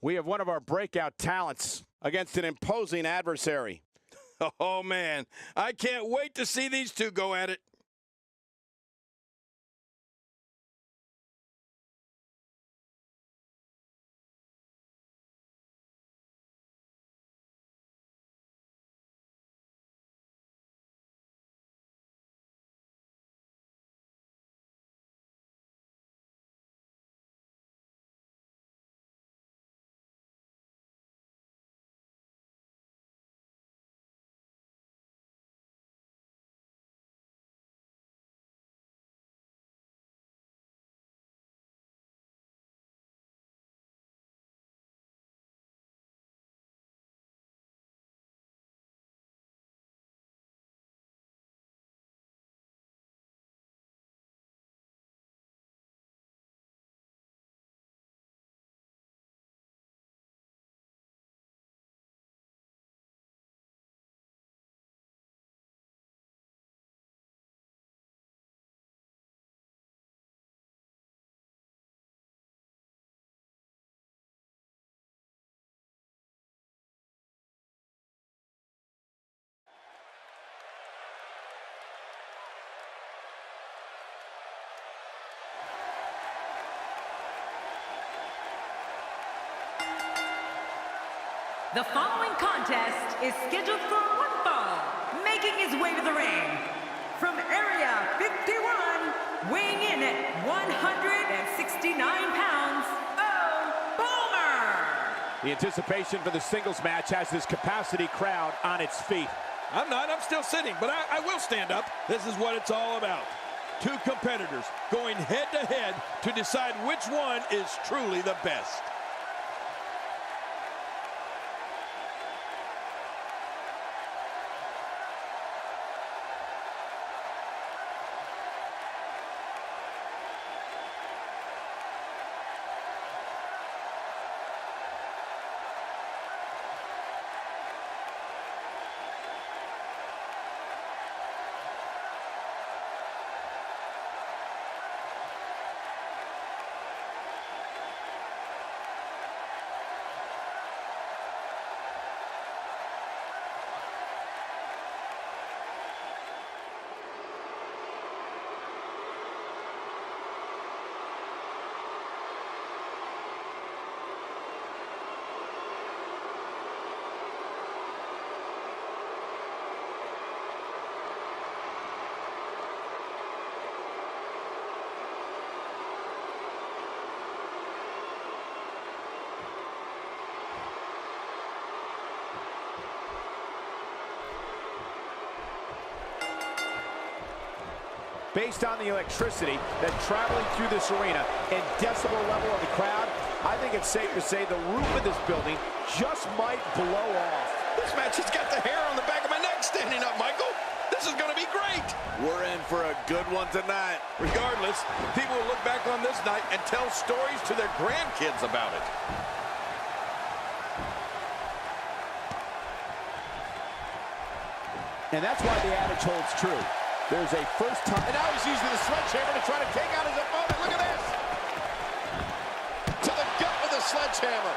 We have one of our breakout talents against an imposing adversary. Oh, man. I can't wait to see these two go at it. The following contest is scheduled for one fall, making his way to the ring. From Area 51, weighing in at 169 pounds, Boomer! The anticipation for the singles match has this capacity crowd on its feet. I'm still sitting, but I will stand up. This is what it's all about. Two competitors going head-to-head to decide which one is truly the best. Based on the electricity that's traveling through this arena and decibel level of the crowd, I think it's safe to say the roof of this building just might blow off. This match has got the hair on the back of my neck standing up, Michael. This is going to be great. We're in for a good one tonight. Regardless, people will look back on this night and tell stories to their grandkids about it. And that's why the adage holds true. There's a first time. And now he's using the sledgehammer to try to take out his opponent. Look at this. To the gut with a sledgehammer.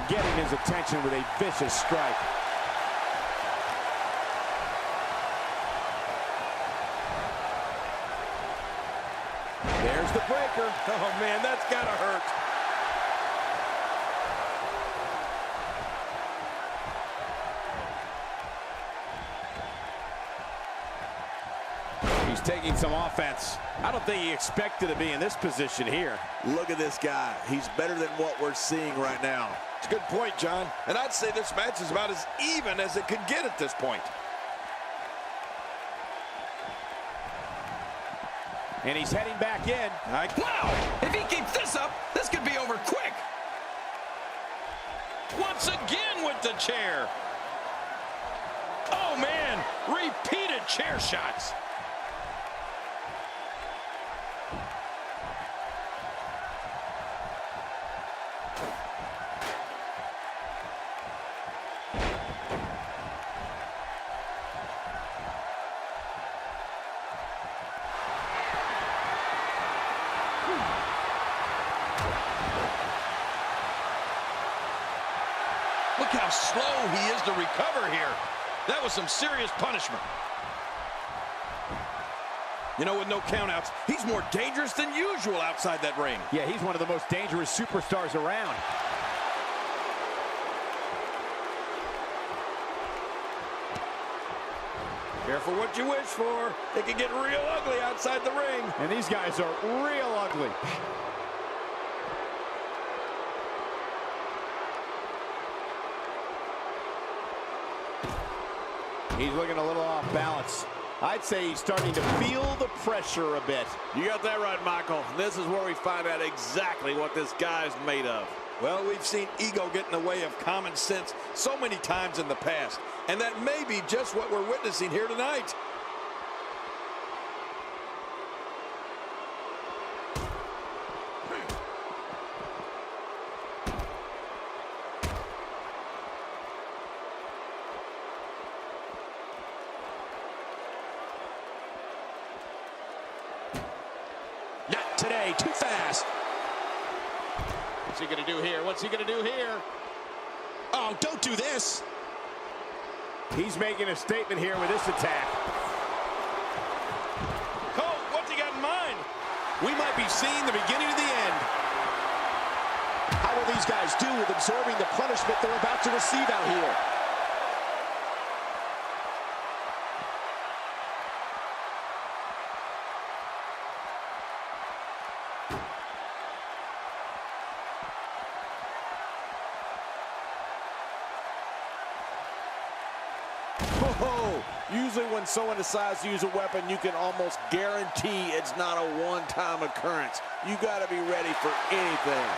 Getting his attention with a vicious strike. There's the breaker. Oh, man, that's got to hurt. He's taking some offense. I don't think he expected to be in this position here. Look at this guy. He's better than what we're seeing right now. It's a good point, John. And I'd say this match is about as even as it could get at this point. And he's heading back in. Wow! If he keeps this up, this could be over quick. Once again with the chair. Oh, man. Repeated chair shots. slow he is to recover here. That was some serious punishment. You know, with no countouts, he's more dangerous than usual outside that ring. Yeah, he's one of the most dangerous superstars around. Careful what you wish for. It can get real ugly outside the ring. And these guys are real ugly. He's looking a little off balance. I'd say he's starting to feel the pressure a bit. You got that right, Michael. This is where we find out exactly what this guy's made of. Well, we've seen ego get in the way of common sense so many times in the past. And that may be just what we're witnessing here tonight. Not today, too fast. What's he going to do here? What's he going to do here? Oh, don't do this. He's making a statement here with this attack. Cole, what's he got in mind? We might be seeing the beginning of the end. How will these guys do with absorbing the punishment they're about to receive out here? Oh, usually when someone decides to use a weapon, you can almost guarantee it's not a one-time occurrence. You got to be ready for anything.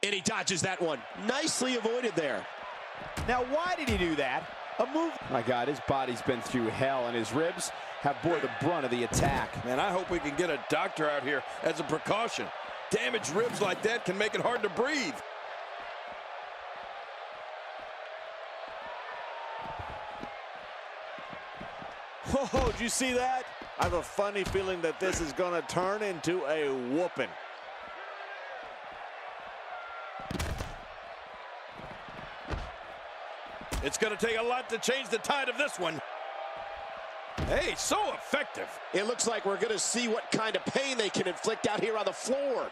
And he dodges that one. Nicely avoided there. Now, why did he do that? A move. My God, his body's been through hell, and his ribs have bore the brunt of the attack. Man, I hope we can get a doctor out here as a precaution. Damaged ribs like that can make it hard to breathe. Oh, did you see that? I have a funny feeling that this is going to turn into a whooping. It's going to take a lot to change the tide of this one. Hey, so effective. It looks like we're going to see what kind of pain they can inflict out here on the floor.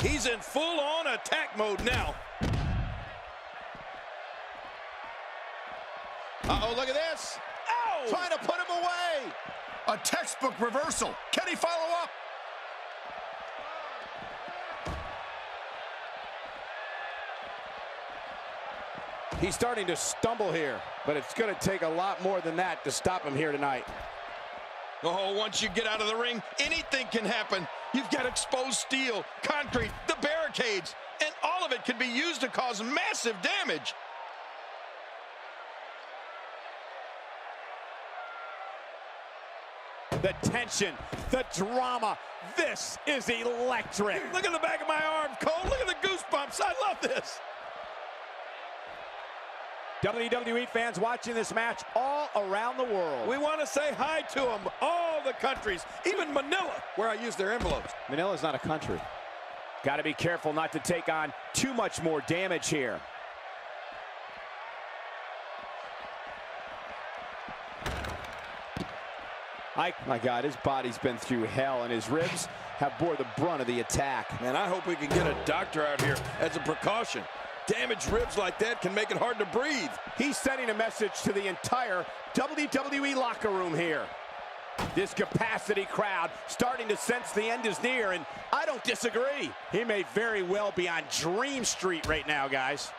He's in full-on attack mode now. Uh-oh, look at this. Ow! Trying to put him away. A textbook reversal. Can he follow up? He's starting to stumble here, but it's going to take a lot more than that to stop him here tonight. Oh, once you get out of the ring, anything can happen. You've got exposed steel, concrete, the barricades, and all of it can be used to cause massive damage. The tension, the drama, this is electric. Look at the back of my arm, Cole. Look at the goosebumps. I love this. WWE fans watching this match all around the world. We want to say hi to them, all the countries, even Manila, where I use their envelopes. Manila's not a country. Got to be careful not to take on too much more damage here. My God, his body's been through hell, and his ribs have bore the brunt of the attack. Man, I hope we can get a doctor out here as a precaution. Damaged ribs like that can make it hard to breathe. He's sending a message to the entire WWE locker room here. This capacity crowd starting to sense the end is near, and I don't disagree. He may very well be on Dream Street right now, guys.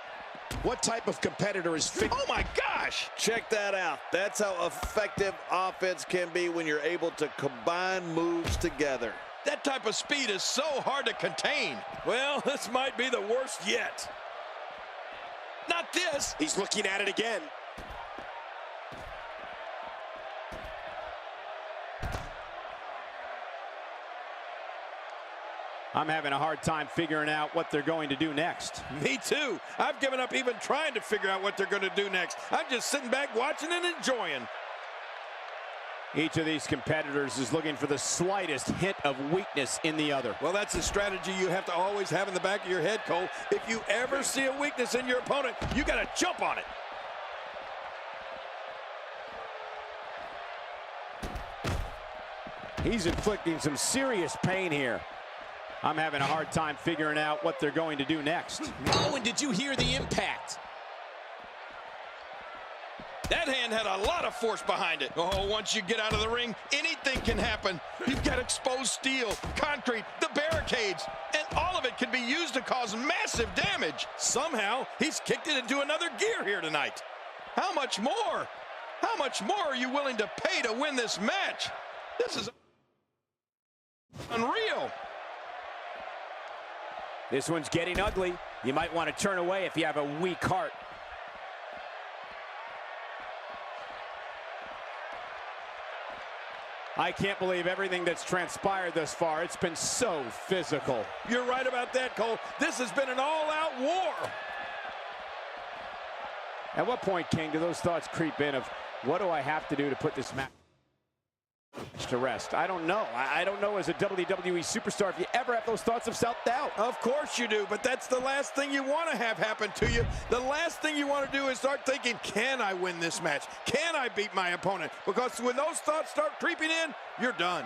What type of competitor is fit? Oh my gosh! Check that out. That's how effective offense can be when you're able to combine moves together. That type of speed is so hard to contain. Well, this might be the worst yet. Not this. He's looking at it again. I'm having a hard time figuring out what they're going to do next. Me too. I've given up even trying to figure out what they're going to do next. I'm just sitting back watching and enjoying. Each of these competitors is looking for the slightest hint of weakness in the other. Well, that's a strategy you have to always have in the back of your head, Cole. If you ever see a weakness in your opponent, you got to jump on it. He's inflicting some serious pain here. I'm having a hard time figuring out what they're going to do next. Oh, and did you hear the impact? That hand had a lot of force behind it. Oh, once you get out of the ring, anything can happen. You've got exposed steel, concrete, the barricades, and all of it can be used to cause massive damage. Somehow, he's kicked it into another gear here tonight. How much more? How much more are you willing to pay to win this match? This is unreal. This one's getting ugly. You might want to turn away if you have a weak heart. I can't believe everything that's transpired thus far. It's been so physical. You're right about that, Cole. This has been an all-out war. At what point, King, do those thoughts creep in of what do I have to do to put this match to rest? I don't know. I don't know as a WWE superstar if you ever have those thoughts of self-doubt. Of course you do, but that's the last thing you want to have happen to you. The last thing you want to do is start thinking, can I win this match? Can I beat my opponent? Because when those thoughts start creeping in, you're done.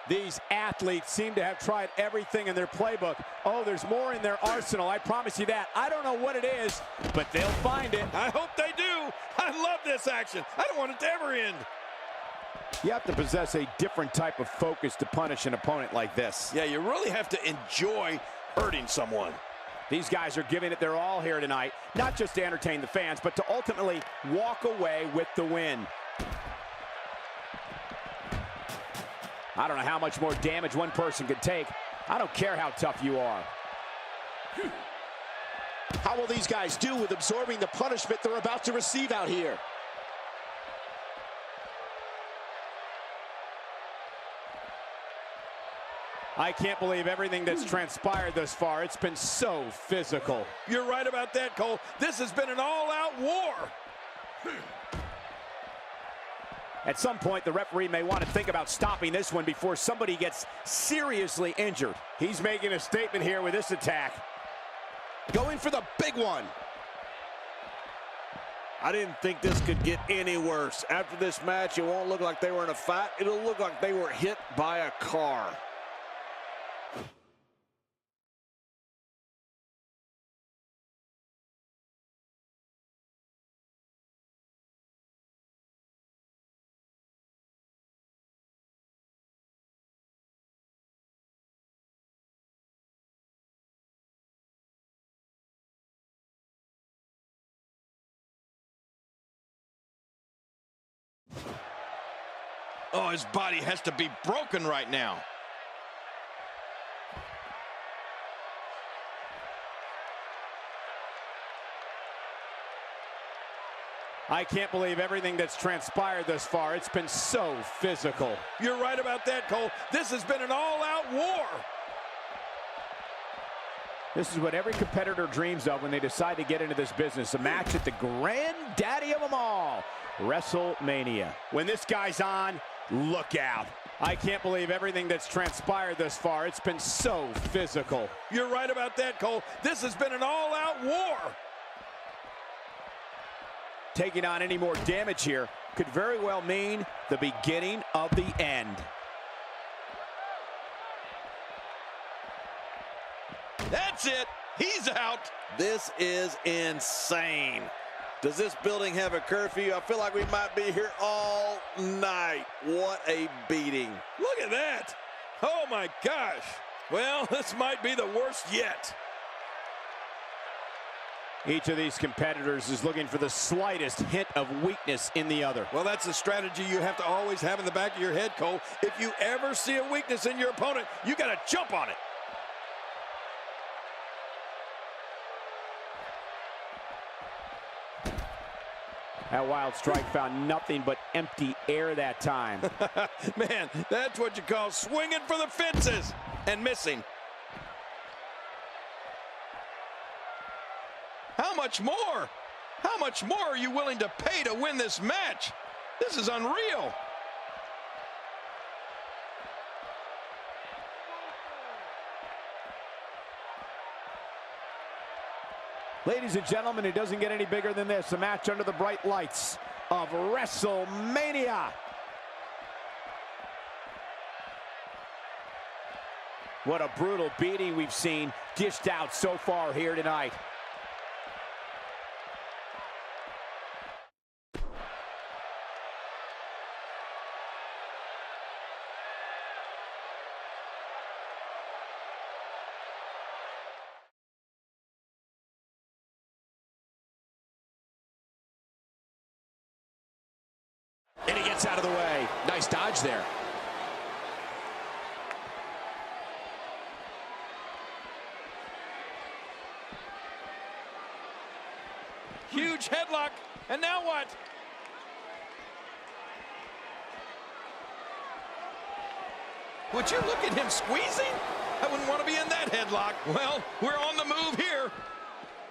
These athletes seem to have tried everything in their playbook. Oh, there's more in their arsenal, I promise you that. I don't know what it is, but they'll find it. I hope they do. I love this action. I don't want it to ever end. You have to possess a different type of focus to punish an opponent like this. Yeah, you really have to enjoy hurting someone. These guys are giving it their all here tonight, not just to entertain the fans, but to ultimately walk away with the win. I don't know how much more damage one person could take. I don't care how tough you are. How will these guys do with absorbing the punishment they're about to receive out here? I can't believe everything that's transpired thus far. It's been so physical. You're right about that, Cole. This has been an all-out war. At some point, the referee may want to think about stopping this one before somebody gets seriously injured. He's making a statement here with this attack. Going for the big one. I didn't think this could get any worse. After this match, it won't look like they were in a fight. It'll look like they were hit by a car. Oh, his body has to be broken right now. I can't believe everything that's transpired thus far. It's been so physical. You're right about that, Cole. This has been an all-out war. This is what every competitor dreams of when they decide to get into this business. A match at the granddaddy of them all, WrestleMania. When this guy's on, look out. I can't believe everything that's transpired thus far. It's been so physical. You're right about that, Cole. This has been an all-out war. Taking on any more damage here could very well mean the beginning of the end. That's it. He's out. This is insane. Does this building have a curfew? I feel like we might be here all night. What a beating. Look at that. Oh, my gosh. Well, this might be the worst yet. Each of these competitors is looking for the slightest hint of weakness in the other. Well, that's a strategy you have to always have in the back of your head, Cole. If you ever see a weakness in your opponent, you got to jump on it. That wild strike found nothing but empty air that time. Man, that's what you call swinging for the fences and missing. How much more? How much more are you willing to pay to win this match? This is unreal. Ladies and gentlemen, it doesn't get any bigger than this. A match under the bright lights of WrestleMania. What a brutal beating we've seen dished out so far here tonight. And he gets out of the way. Nice dodge there. Huge headlock. And now what? Would you look at him squeezing? I wouldn't want to be in that headlock. Well, we're on the move here.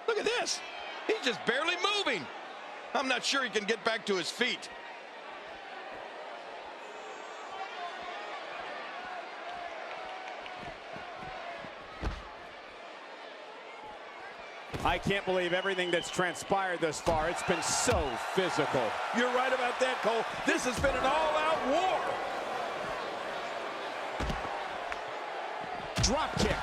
Look at this. He's just barely moving. I'm not sure he can get back to his feet. I can't believe everything that's transpired thus far. It's been so physical. You're right about that, Cole. This has been an all-out war. Drop kick.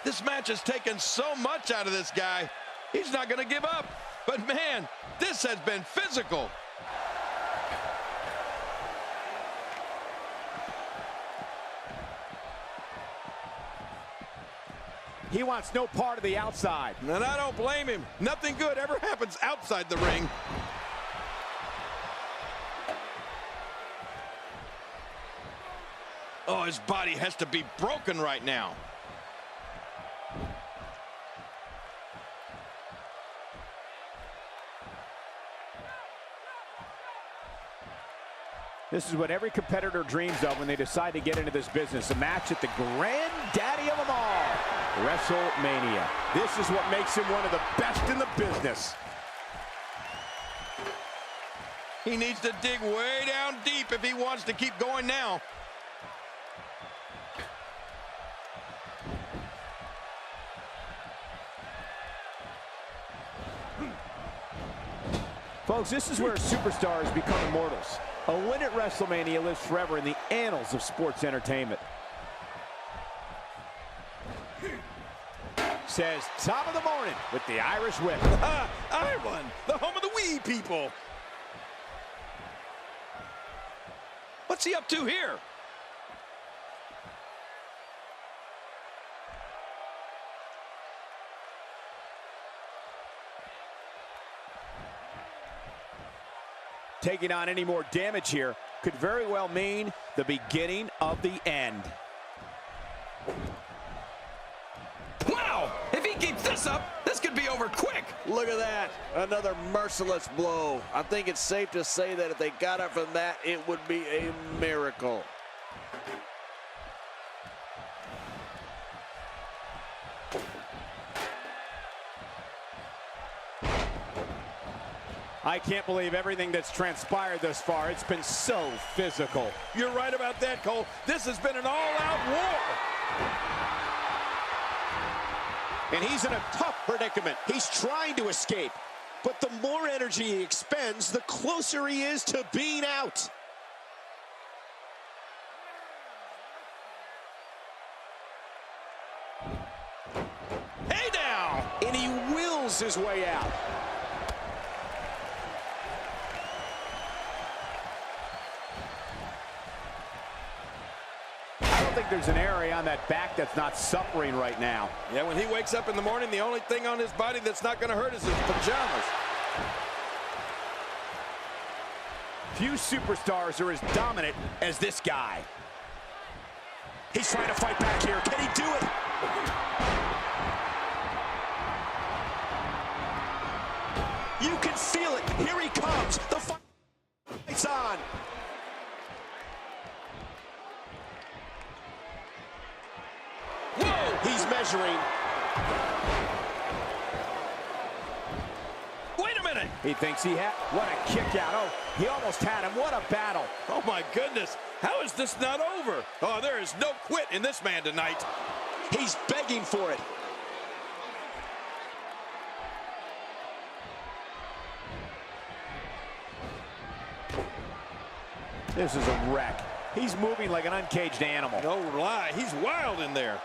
This match has taken so much out of this guy. He's not going to give up. But, man, this has been physical. He wants no part of the outside. And I don't blame him. Nothing good ever happens outside the ring. Oh, his body has to be broken right now. This is what every competitor dreams of when they decide to get into this business. A match at the granddaddy of them all, WrestleMania. This is what makes him one of the best in the business. He needs to dig way down deep if he wants to keep going now. Folks, this is where superstars become immortals. A win at WrestleMania lives forever in the annals of sports entertainment. Says top of the morning with the Irish whip. Ireland, the home of the wee people. What's he up to here? Taking on any more damage here could very well mean the beginning of the end. Wow! If he keeps this up, this could be over quick. Look at that. Another merciless blow. I think it's safe to say that if they got up from that, it would be a miracle. I can't believe everything that's transpired thus far. It's been so physical. You're right about that, Cole. This has been an all-out war. And he's in a tough predicament. He's trying to escape. But the more energy he expends, the closer he is to being out. Hey now! And he wills his way out. I don't think there's an area on that back that's not suffering right now. Yeah, when he wakes up in the morning, the only thing on his body that's not going to hurt is his pajamas. Few superstars are as dominant as this guy. He's trying to fight back here. Can he do it? You can feel it. Here he comes. The fight's on. Whoa! He's measuring. Wait a minute! He thinks he had. What a kick out. Oh, he almost had him. What a battle. Oh my goodness, how is this not over? Oh, there is no quit in this man tonight. He's begging for it. This is a wreck. He's moving like an uncaged animal. No lie, he's wild in there.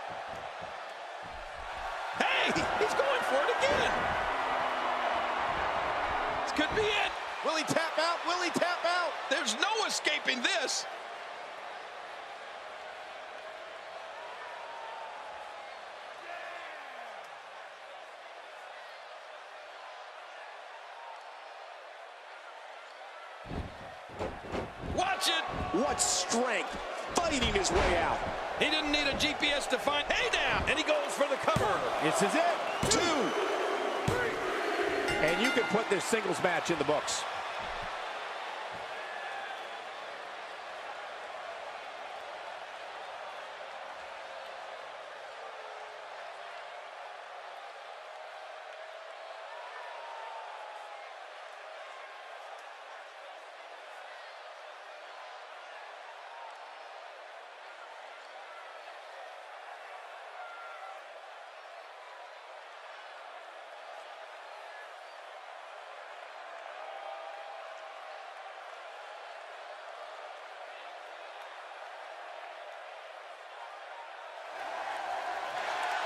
Hey, he's going for it again. This could be it. Will he tap out? Will he tap out? There's no escaping this. Watch it. What strength, fighting his way out. He didn't need a GPS to find. Hey down, and he goes for the cover. This is it. 2. And you can put this singles match in the books.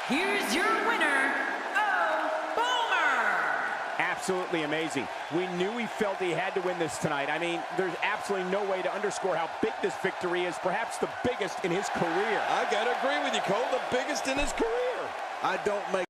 Here's your winner, Boomer. Absolutely amazing. We knew he felt he had to win this tonight. I mean, there's absolutely no way to underscore how big this victory is, perhaps the biggest in his career. I gotta agree with you, Cole, the biggest in his career. I don't make